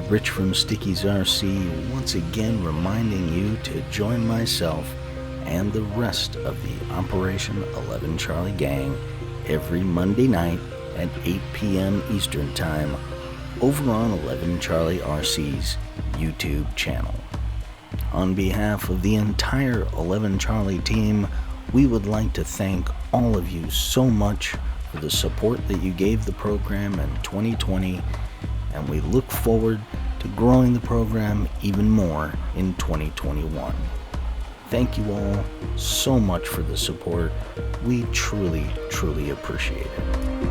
Rich from Sticky's RC, once again reminding you to join myself and the rest of the Operation 11 Charlie gang every Monday night at 8 p.m. Eastern Time over on 11 Charlie RC's YouTube channel. On behalf of the entire 11 Charlie team, we would like to thank all of you so much for the support that you gave the program in 2020, and we look forward to growing the program even more in 2021. Thank you all so much for the support. We truly, truly appreciate it.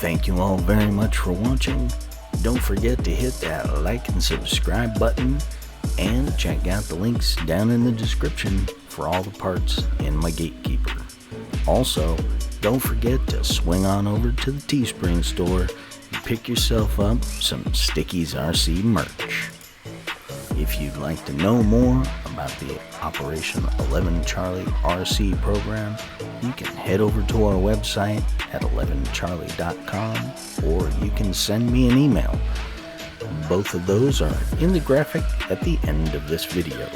Thank you all very much for watching. Don't forget to hit that like and subscribe button, and check out the links down in the description for all the parts in my Gatekeeper. Also, don't forget to swing on over to the Teespring store and pick yourself up some Sticky's RC merch. If you'd like to know more about the Operation 11 Charlie RC program, you can head over to our website at 11charlie.com, or you can send me an email. Both of those are in the graphic at the end of this video.